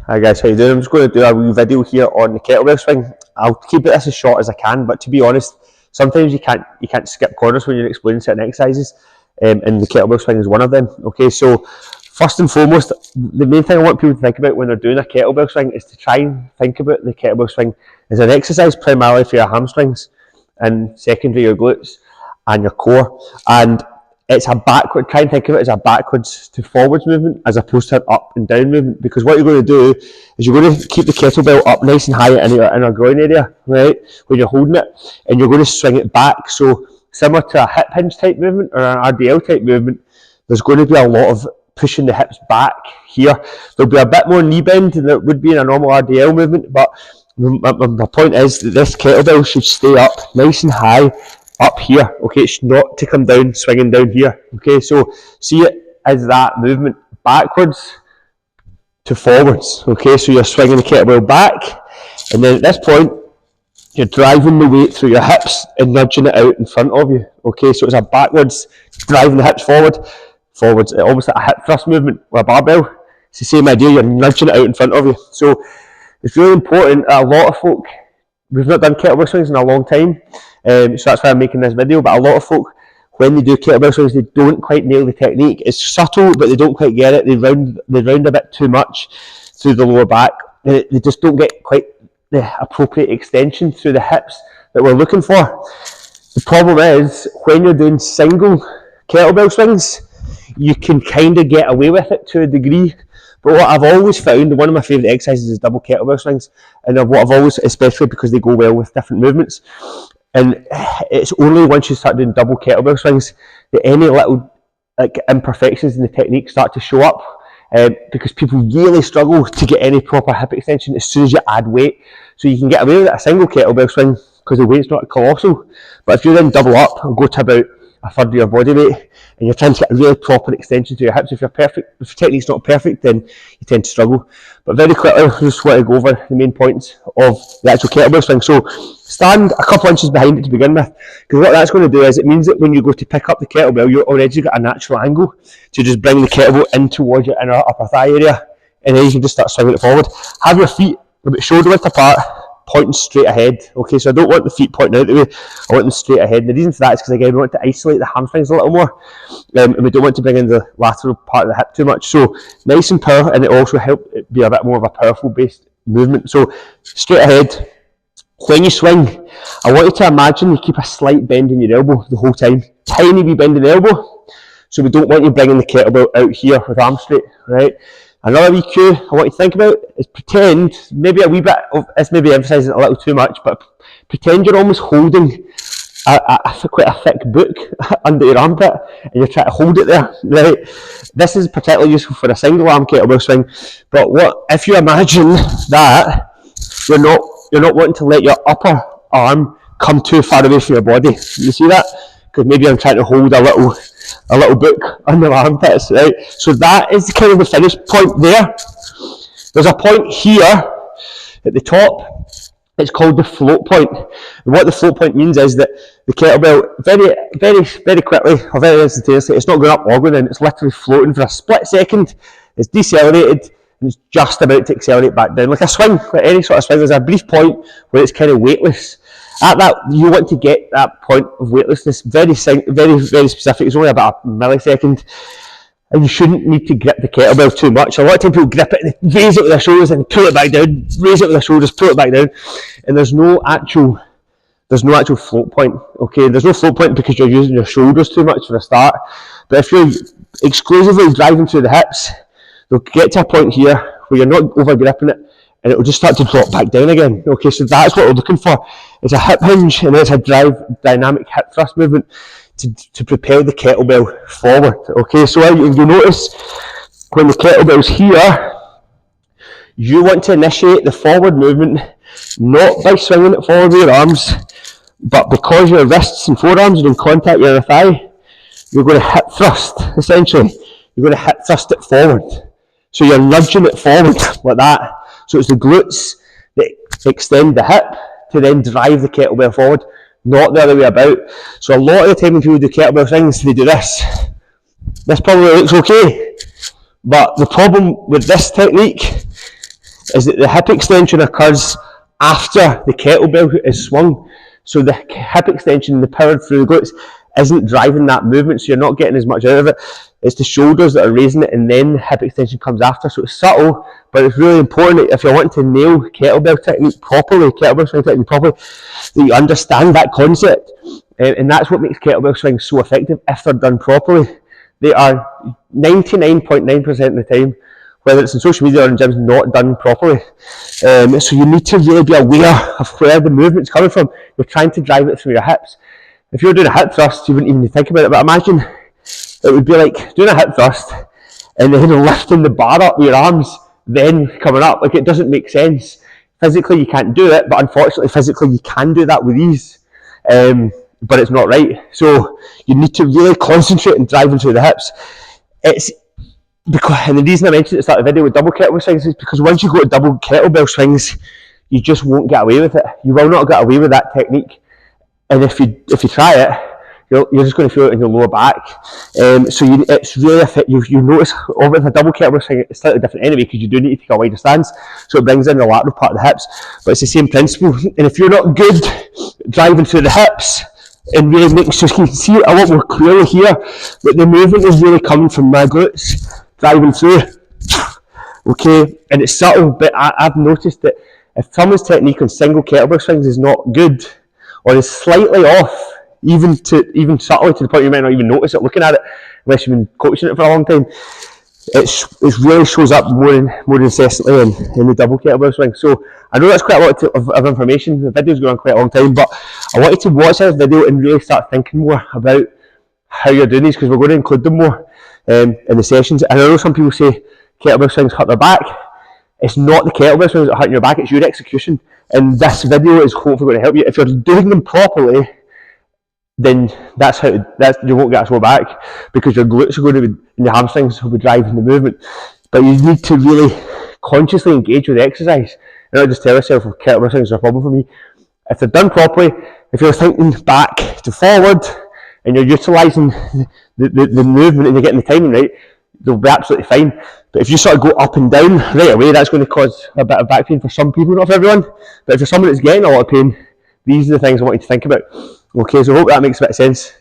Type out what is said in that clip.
Hi guys, how you doing? I'm just going to do a wee video here on the kettlebell swing. I'll keep it this as short as I can, but to be honest, sometimes you can't skip corners when you're explaining certain exercises, and the kettlebell swing is one of them. Okay, so first and foremost, the main thing I want people to think about when they're doing a kettlebell swing is to try and think about the kettlebell swing as an exercise primarily for your hamstrings and secondary your glutes and your core. And it's a backward, try and think of it as a backwards to forwards movement as opposed to an up and down movement, because what you're going to do is you're going to keep the kettlebell up nice and high in your inner groin area, right, when you're holding it, and you're going to swing it back. So similar to a hip hinge type movement or an RDL type movement, there's going to be a lot of pushing the hips back here. There'll be a bit more knee bend than there would be in a normal RDL movement, but my point is that this kettlebell should stay up nice and high up here. Okay, it's not to come down swinging down here. Okay, so see it as that movement backwards to forwards. Okay, so you're swinging the kettlebell back, and then at this point you're driving the weight through your hips and nudging it out in front of you. Okay, so it's a backwards driving the hips forwards, almost like a hip thrust movement with a barbell. It's the same idea, you're nudging it out in front of you. So it's really important that a lot of folk, we've not done kettlebell swings in a long time, so that's why I'm making this video, but a lot of folk, when they do kettlebell swings, they don't quite nail the technique. It's subtle, but they don't quite get it. They round a bit too much through the lower back. They just don't get quite the appropriate extension through the hips that we're looking for. The problem is, when you're doing single kettlebell swings, you can kind of get away with it to a degree. But what I've always found, one of my favourite exercises is double kettlebell swings, and what I've always, especially because they go well with different movements, and it's only once you start doing double kettlebell swings that any little imperfections in the technique start to show up, because people really struggle to get any proper hip extension as soon as you add weight. So you can get away with a single kettlebell swing because the weight's not colossal, but if you then double up and go to about a third of your body weight, and you're trying to get a really proper extension to your hips, if your technique's not perfect, then you tend to struggle. But very quickly, I just want to go over the main points of the actual kettlebell swing. So stand a couple inches behind it to begin with, because what that's going to do is it means that when you go to pick up the kettlebell, you've already got a natural angle to just bring the kettlebell in towards your inner upper thigh area, and then you can just start swinging it forward. Have your feet about shoulder width apart, pointing straight ahead. Okay, so I don't want the feet pointing out the way, I want them straight ahead. And the reason for that is because, again, we want to isolate the hamstrings a little more, and we don't want to bring in the lateral part of the hip too much. So nice and powerful, and it also helps it be a bit more of a powerful based movement. So straight ahead. When you swing, I want you to imagine you keep a slight bend in your elbow the whole time. Tiny wee bend in the elbow. So we don't want you bringing the kettlebell out here with arms straight, right? Another wee cue I want you to think about is pretend, maybe a wee bit of, it's maybe emphasising it a little too much, but pretend you're almost holding quite a thick book under your armpit, and you're trying to hold it there, right? This is particularly useful for a single arm kettlebell swing, but what if you imagine that you're not wanting to let your upper arm come too far away from your body. You see that? Because maybe I'm trying to hold a little book under my armpits, right? So that is kind of the finish point there. There's a point here at the top. It's called the float point. And what the float point means is that the kettlebell, very, very, very quickly, or very instantaneously, it's not going up or going in, it's literally floating for a split second. It's decelerated, and it's just about to accelerate back down. Like a swing, like any sort of swing, there's a brief point where it's kind of weightless. At that, you want to get that point of weightlessness very, very, very specific. It's only about a millisecond, and you shouldn't need to grip the kettlebell too much. A lot of times people grip it and they raise it with their shoulders and pull it back down, raise it with their shoulders, pull it back down, and there's no actual float point. Okay, there's no float point because you're using your shoulders too much for a start. But if you're exclusively driving through the hips, they'll get to a point here where you're not over gripping it, and it will just start to drop back down again. Okay, so that's what we're looking for. It's a hip hinge, and it's a dynamic hip thrust movement to propel the kettlebell forward. Okay, so if you notice, when the kettlebell's here, you want to initiate the forward movement not by swinging it forward with your arms, but because your wrists and forearms are in contact with your thigh, you're going to hip thrust, essentially. You're going to hip thrust it forward. So you're nudging it forward like that. So it's the glutes that extend the hip to then drive the kettlebell forward, not the other way about. So a lot of the time when people do kettlebell swings, they do this. This probably looks okay, but the problem with this technique is that the hip extension occurs after the kettlebell is swung. So the hip extension, the power through the glutes, isn't driving that movement, so you're not getting as much out of it. It's the shoulders that are raising it, and then the hip extension comes after. So it's subtle, but it's really important if you're wanting to nail kettlebell technique properly, kettlebell swing technique properly, that you understand that concept. And that's what makes kettlebell swings so effective if they're done properly. They are 99.9% of the time, whether it's in social media or in gyms, not done properly. So you need to really be aware of where the movement's coming from. You're trying to drive it through your hips. If you're doing a hip thrust, you wouldn't even think about it, but imagine it would be like doing a hip thrust and then lifting the bar up with your arms, then coming up. Like, it doesn't make sense. Physically, you can't do it, but unfortunately, physically, you can do that with ease. But it's not right. So you need to really concentrate on driving through the hips. It's because, and the reason I mentioned it at the start of the video with double kettlebell swings is because once you go to double kettlebell swings, you just won't get away with it. You will not get away with that technique. And if you try it, you're just going to feel it in your lower back. It's really you notice with a double kettlebell swing, it's slightly different anyway because you do need to take a wider stance, so it brings in the lateral part of the hips. But it's the same principle. And if you're not good driving through the hips and really making sure you can see it a lot more clearly here, that the movement is really coming from my glutes driving through. Okay, and it's subtle, but I've noticed that if someone's technique on single kettlebell swings is not good, or is slightly off, even subtly to the point you might not even notice it looking at it, unless you've been coaching it for a long time, it really shows up more incessantly in the double kettlebell swing. So I know that's quite a lot of information. The video's going on quite a long time, but I wanted to watch this video and really start thinking more about how you're doing these, because we're going to include them more in the sessions. And I know some people say kettlebell swings hurt their back. It's not the kettlebell swings that are hurting your back, it's your execution. And this video is hopefully going to help you. If you're doing them properly, then you won't get a sore back, because your glutes are going to be, and your hamstrings will be driving the movement. But you need to really consciously engage with the exercise, and not just tell yourself, well, kettlebell swings are a problem for me. If they're done properly, if you're thinking back to forward, and you're utilising the movement and you're getting the timing right, they'll be absolutely fine. But if you sort of go up and down right away, that's going to cause a bit of back pain for some people, not for everyone. But if you're someone that's getting a lot of pain, these are the things I want you to think about. Okay, so I hope that makes a bit of sense.